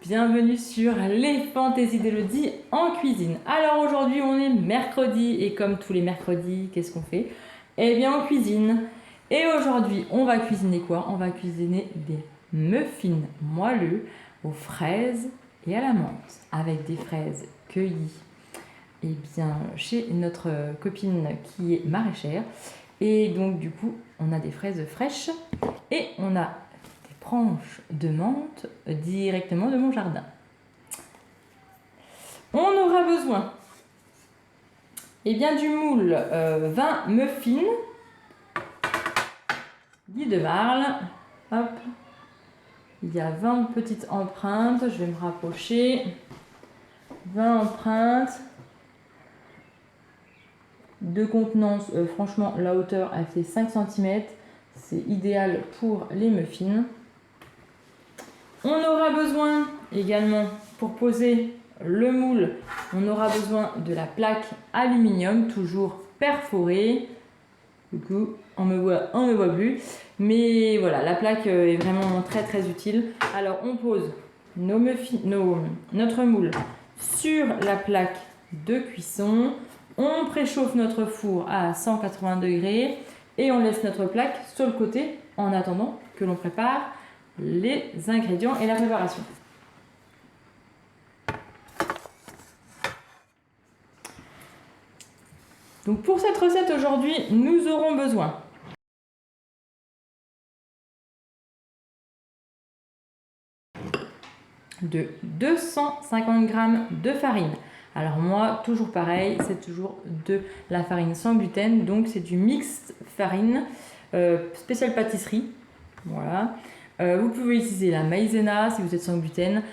bienvenue sur les fantaisies d'Elodie en cuisine. Alors aujourd'hui on est mercredi et comme tous les mercredis, qu'est-ce qu'on fait? Eh bien on cuisine. Et aujourd'hui on va cuisiner quoi? On va cuisiner des muffins moelleux aux fraises et à la menthe avec des fraises cueillies chez notre copine qui est maraîchère. Et donc du coup on a des fraises fraîches et on a branches de menthe directement de mon jardin. On aura besoin du moule 20 muffins Guy de Marle. Hop. Il y a 20 petites empreintes, je vais me rapprocher. 20 empreintes de contenance, franchement la hauteur elle fait 5 cm, c'est idéal pour les muffins. On aura besoin également, pour poser le moule, on aura besoin de la plaque aluminium, toujours perforée. Du coup, on me voit plus. Mais voilà, la plaque est vraiment très très utile. Alors, on pose notre moule sur la plaque de cuisson. On préchauffe notre four à 180 degrés et on laisse notre plaque sur le côté en attendant que l'on prépare les ingrédients et la préparation. Donc pour cette recette aujourd'hui, nous aurons besoin de 250 g de farine. Alors moi, toujours pareil, c'est toujours de la farine sans gluten, donc c'est du mix farine spécial pâtisserie. Voilà. Vous pouvez utiliser la maïzena si vous êtes sans gluten.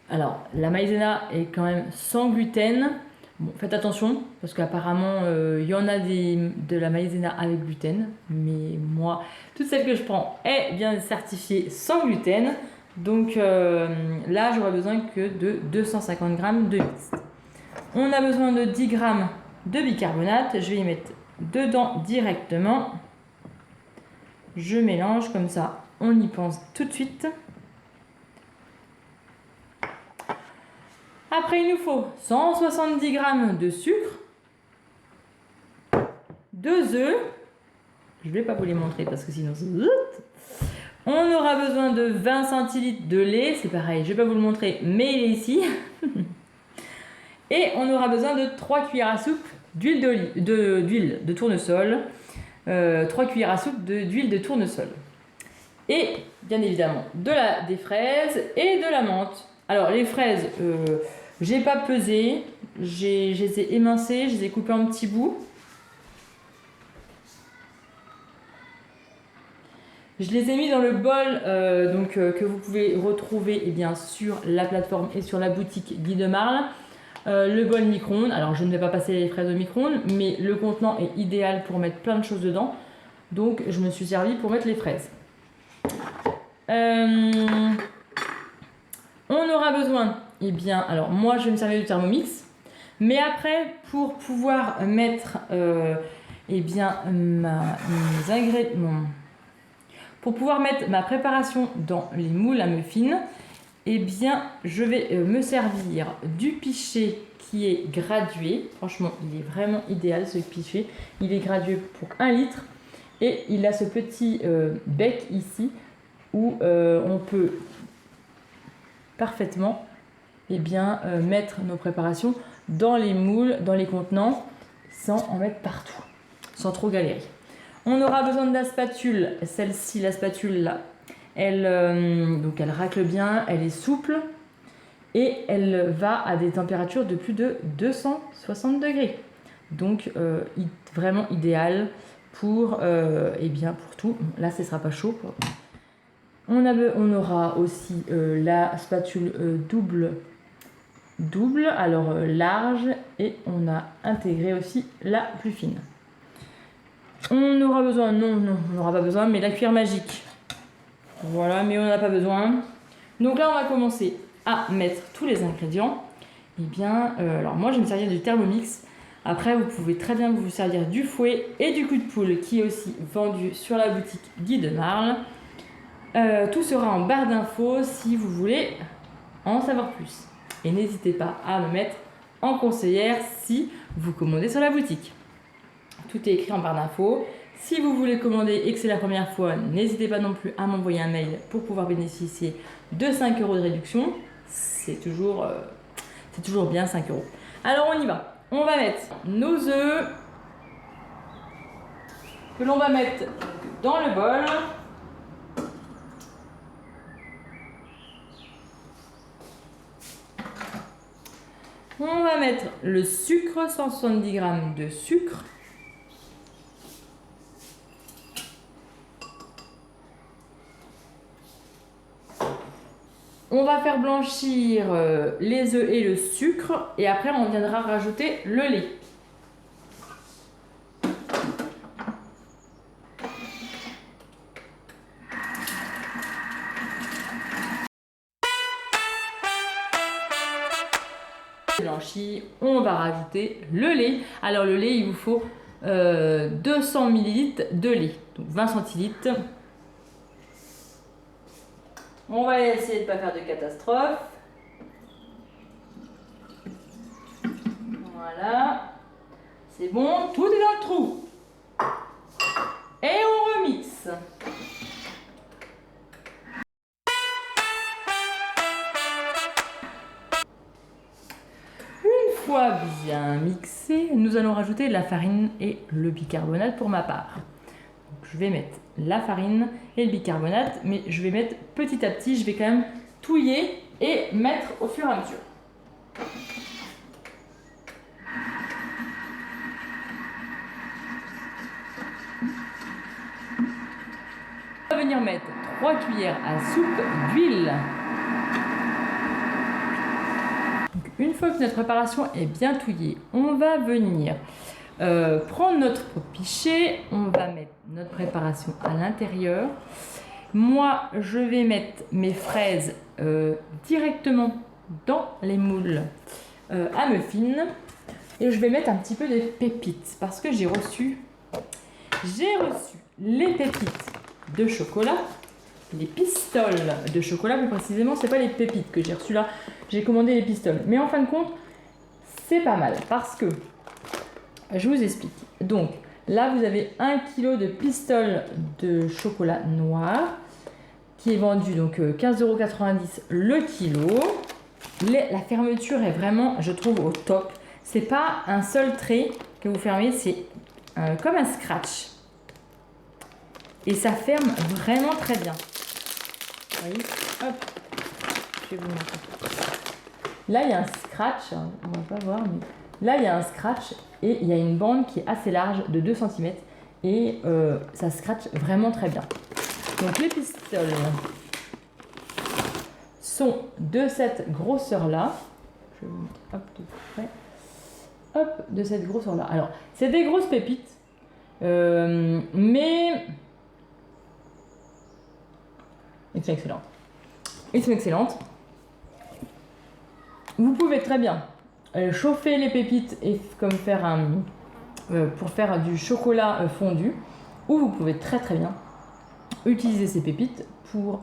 Alors, la maïzena est quand même sans gluten. Bon, faites attention, parce qu'apparemment, il y en a de la maïzena avec gluten. Mais moi, toute celle que je prends est bien certifiée sans gluten. Donc là, j'aurai besoin que de 250 g de mix. On a besoin de 10 g de bicarbonate. Je vais y mettre dedans directement. Je mélange comme ça. On y pense tout de suite. Après, il nous faut 170 g de sucre, 2 œufs. Je ne vais pas vous les montrer parce que sinon c'est... On aura besoin de 20 centilitres de lait. C'est pareil, je ne vais pas vous le montrer, mais il est ici. Et on aura besoin de 3 cuillères à soupe d'huile de tournesol. 3 cuillères à soupe d'huile de tournesol. Et bien évidemment des fraises et de la menthe. Alors les fraises, j'ai pas pesé, je les ai émincées, je les ai coupées en petits bouts. Je les ai mis dans le bol que vous pouvez retrouver sur la plateforme et sur la boutique Guy de Marle. Le bol micro-ondes, alors je ne vais pas passer les fraises au micro-ondes, mais le contenant est idéal pour mettre plein de choses dedans. Donc je me suis servi pour mettre les fraises. On aura besoin, alors moi je vais me servir du Thermomix, mais après pour pouvoir mettre pour pouvoir mettre ma préparation dans les moules à muffins, je vais me servir du pichet qui est gradué. Franchement, il est vraiment idéal ce pichet. Il est gradué pour 1 litre et il a ce petit bec ici où on peut parfaitement mettre nos préparations dans les moules, dans les contenants, sans en mettre partout, sans trop galérer. On aura besoin de la spatule. Celle-ci, la spatule là, elle racle bien, elle est souple et elle va à des températures de plus de 260 degrés. Donc vraiment idéal pour tout. Là, ce ne sera pas chaud. On aura aussi la spatule double, alors large, et on a intégré aussi la plus fine. On aura besoin, on n'aura pas besoin, mais la cuillère magique. Voilà, mais on n'en a pas besoin. Donc là, on va commencer à mettre tous les ingrédients. Alors moi, je vais me servir du Thermomix. Après, vous pouvez très bien vous servir du fouet et du coup de poule qui est aussi vendu sur la boutique Guy de Marle. Tout sera en barre d'infos si vous voulez en savoir plus. Et n'hésitez pas à me mettre en conseillère si vous commandez sur la boutique. Tout est écrit en barre d'infos. Si vous voulez commander et que c'est la première fois, n'hésitez pas non plus à m'envoyer un mail pour pouvoir bénéficier de 5 € de réduction. C'est toujours bien 5 €. Alors on y va. On va mettre nos œufs que l'on va mettre dans le bol. On va mettre le sucre, 170 g de sucre. On va faire blanchir les œufs et le sucre et après on viendra rajouter le lait. Blanchi, on va rajouter le lait. Alors le lait, il vous faut 200 ml de lait, donc 20 centilitres. On va essayer de ne pas faire de catastrophe. Voilà. C'est bon, tout est dans le trou. Et on remixe. Une fois bien mixé, nous allons rajouter la farine et le bicarbonate pour ma part. Donc, je vais mettre la farine et le bicarbonate, mais je vais mettre petit à petit, je vais quand même touiller et mettre au fur et à mesure. On va venir mettre 3 cuillères à soupe d'huile. Une fois que notre préparation est bien touillée, on va venir prendre notre pichet, on va mettre notre préparation à l'intérieur. Moi, je vais mettre mes fraises directement dans les moules à muffins et je vais mettre un petit peu de pépites parce que j'ai reçu les pépites de chocolat. Les pistoles de chocolat, plus précisément, c'est pas les pépites que j'ai reçues là. J'ai commandé les pistoles. Mais en fin de compte, c'est pas mal parce que, je vous explique. Donc, là, vous avez 1 kg de pistoles de chocolat noir qui est vendu donc 15,90 € le kilo. La fermeture est vraiment, je trouve, au top. C'est pas un seul trait que vous fermez, c'est comme un scratch. Et ça ferme vraiment très bien. Vous voyez, hop, je vais vous montrer. Là, il y a un scratch, on va pas voir, mais là, il y a un scratch et il y a une bande qui est assez large de 2 cm et ça scratche vraiment très bien. Donc, les pistoles sont de cette grosseur-là. Je vais vous montrer, hop, de près. Hop, de cette grosseur-là. Alors, c'est des grosses pépites, mais elles sont excellentes. Elles sont excellentes. Vous pouvez très bien chauffer les pépites et comme faire pour faire du chocolat fondu, ou vous pouvez très bien utiliser ces pépites pour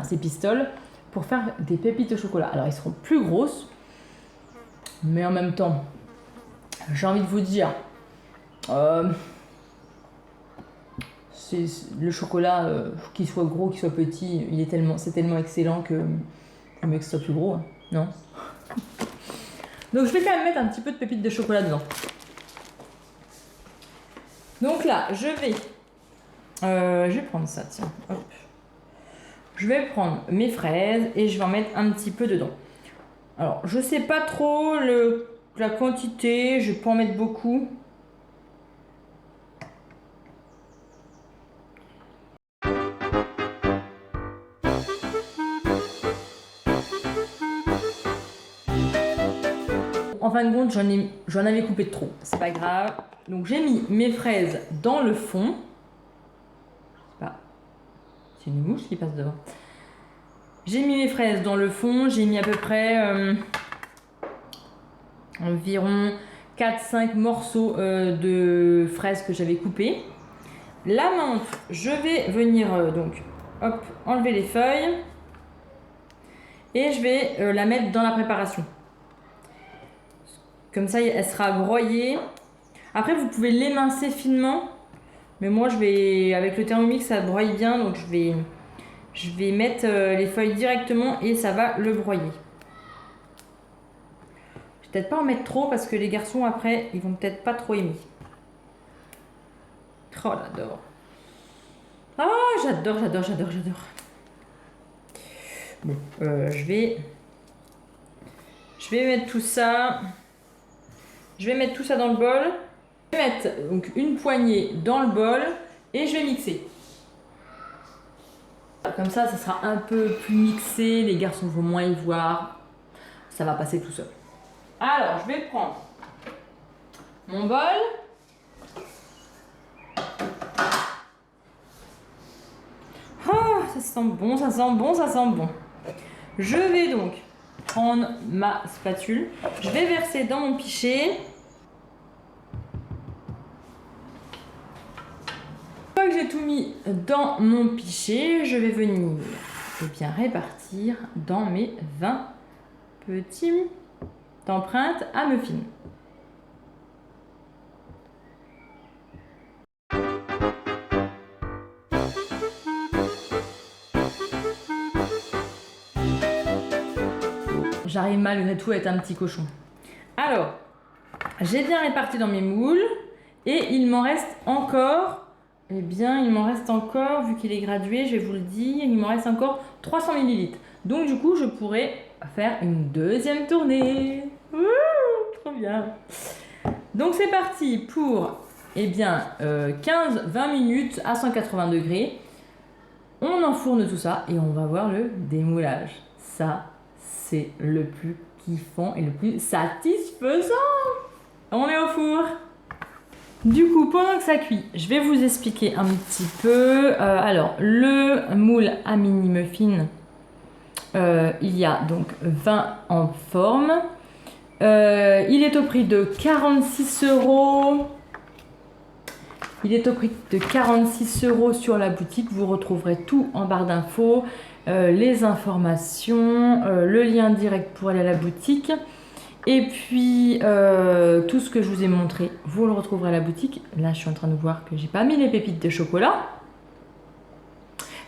ces pistoles pour faire des pépites au chocolat. Alors ils seront plus grosses, mais en même temps, j'ai envie de vous dire, le chocolat, qu'il soit gros, qu'il soit petit, c'est tellement excellent que le mieux que ce soit plus gros, hein, non? Donc je vais quand même mettre un petit peu de pépites de chocolat dedans. Donc là, je vais prendre ça, tiens, hop. Je vais prendre mes fraises et je vais en mettre un petit peu dedans. Alors, je sais pas trop la quantité, je vais pas en mettre beaucoup. En fin de compte, j'en avais coupé de trop. C'est pas grave. Donc j'ai mis mes fraises dans le fond. C'est une mouche qui passe devant. J'ai mis mes fraises dans le fond. J'ai mis à peu près environ 4-5 morceaux de fraises que j'avais coupées. La menthe, je vais venir donc hop, enlever les feuilles. Et je vais la mettre dans la préparation. Comme ça, elle sera broyée. Après, vous pouvez l'émincer finement. Mais moi, avec le Thermomix, ça broye bien. Donc, je vais mettre les feuilles directement et ça va le broyer. Je vais peut-être pas en mettre trop parce que les garçons, après, ils vont peut-être pas trop aimer. Oh, j'adore. Ah, j'adore. Bon, je vais mettre tout ça. Je vais mettre tout ça dans le bol. Je vais mettre donc une poignée dans le bol et je vais mixer. Comme ça sera un peu plus mixé, les garçons vont moins y voir. Ça va passer tout seul. Alors, je vais prendre mon bol. Oh, ça sent bon, ça sent bon, ça sent bon. Je vais donc prendre ma spatule. Je vais verser dans mon pichet. Une fois que j'ai tout mis dans mon pichet, je vais venir bien répartir dans mes 20 petits empreintes à muffins. J'arrive malgré tout à être un petit cochon. Alors, j'ai bien réparti dans mes moules et il m'en reste encore, vu qu'il est gradué, je vais vous le dire, il m'en reste encore 300 ml. Donc du coup, je pourrais faire une deuxième tournée. Ouh, trop bien. Donc c'est parti pour 15-20 minutes à 180 degrés. On enfourne tout ça et on va voir le démoulage. Ça, c'est le plus kiffant et le plus satisfaisant. On est au four. Du coup, pendant que ça cuit, je vais vous expliquer un petit peu. Alors, le moule à mini muffin, il y a donc 20 en forme. Il est au prix de 46 €. Il est au prix de 46 € sur la boutique. Vous retrouverez tout en barre d'infos, les informations, le lien direct pour aller à la boutique. Et puis, tout ce que je vous ai montré, vous le retrouverez à la boutique. Là, je suis en train de voir que j'ai pas mis les pépites de chocolat.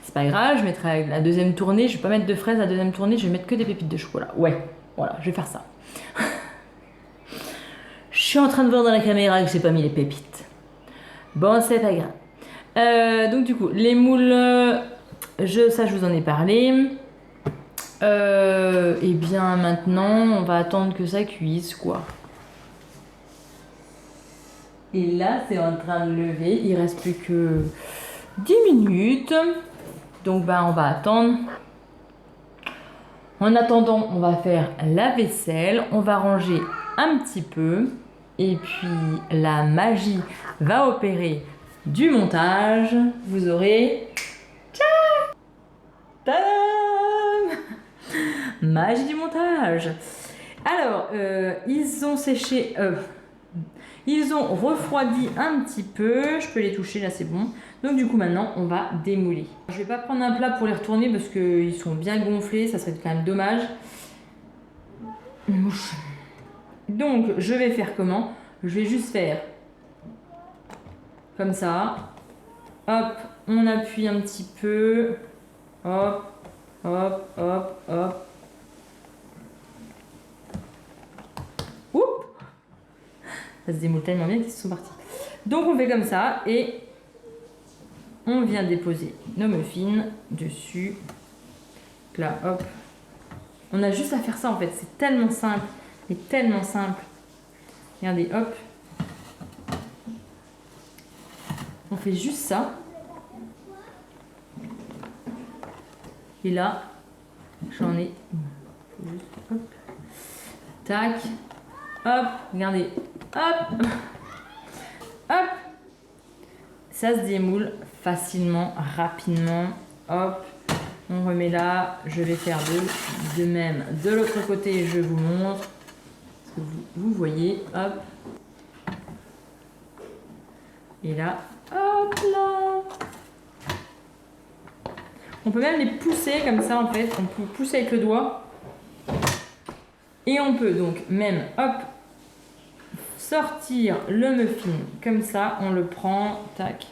C'est pas grave, je mettrai la deuxième tournée. Je vais pas mettre de fraises à la deuxième tournée, je vais mettre que des pépites de chocolat. Ouais, voilà, je vais faire ça. Je suis en train de voir dans la caméra que j'ai pas mis les pépites. Bon, c'est pas grave. Donc du coup, les moules, ça je vous en ai parlé. Et bien maintenant, on va attendre que ça cuise, quoi. Et là, c'est en train de lever. Il reste plus que 10 minutes. Donc on va attendre. En attendant, on va faire la vaisselle. On va ranger un petit peu. Et puis, la magie va opérer du montage. Vous aurez... Tadam! Magie du montage. Alors, ils ont séché... ils ont refroidi un petit peu. Je peux les toucher, là c'est bon. Donc du coup, maintenant, on va démouler. Je vais pas prendre un plat pour les retourner parce qu'ils sont bien gonflés. Ça serait quand même dommage. Donc, je vais faire comment? Je vais juste faire comme ça. Hop, on appuie un petit peu. Hop, hop, hop, hop. Oups! Ça se démoule tellement bien qu'ils sont partis. Donc, on fait comme ça et on vient déposer nos muffins dessus. Là, hop. On a juste à faire ça en fait. C'est tellement simple. Et tellement simple. Regardez, hop. On fait juste ça. Et là, j'en ai. Juste, hop. Tac. Hop. Regardez. Hop. Hop. Ça se démoule facilement, rapidement. Hop. On remet là. Je vais faire de même de l'autre côté. Je vous montre. Parce que vous voyez. Hop. Et là. Hop là. On peut même les pousser comme ça en fait. On peut pousser avec le doigt. Et on peut donc même, hop, sortir le muffin comme ça, on le prend, tac,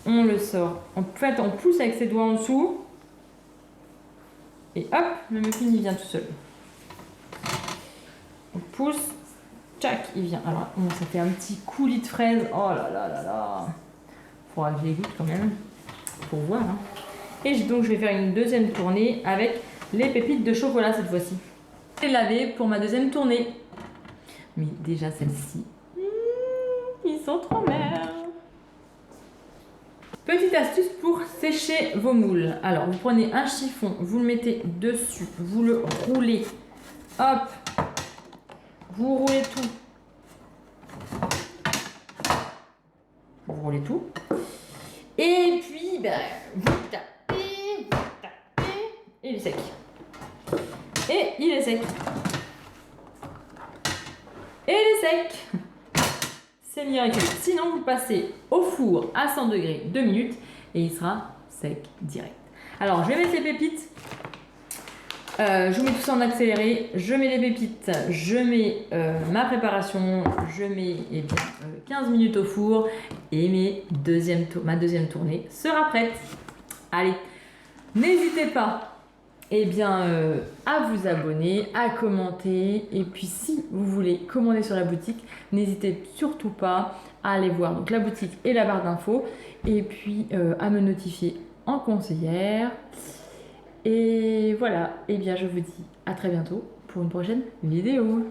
on le sort. En fait, on pousse avec ses doigts en dessous et hop, le muffin il vient tout seul. On pousse, tac, il vient. Alors, bon, ça fait un petit coulis de fraise. Oh là là là là. Faudra que je les goûte quand même pour voir. Hein. Et donc, je vais faire une deuxième tournée avec les pépites de chocolat cette fois-ci. Je vais laver pour ma deuxième tournée. Mais déjà, celle-ci, ils sont trop mères. Petite astuce pour sécher vos moules. Alors, vous prenez un chiffon, vous le mettez dessus, vous le roulez. Hop, vous roulez tout. Vous roulez tout. Et puis, ben, vous tapez, et il est sec. Et il est sec. Et il est sec. C'est miraculeux. Sinon, vous passez au four à 100 degrés 2 minutes et il sera sec direct. Alors, je vais mettre les pépites. Je vous mets tout ça en accéléré. Je mets les pépites. Je mets ma préparation. Je mets 15 minutes au four et ma deuxième tournée sera prête. Allez, n'hésitez pas à vous abonner, à commenter. Et puis si vous voulez commander sur la boutique, n'hésitez surtout pas à aller voir donc, la boutique et la barre d'infos. Et puis à me notifier en conseillère. Et voilà, je vous dis à très bientôt pour une prochaine vidéo.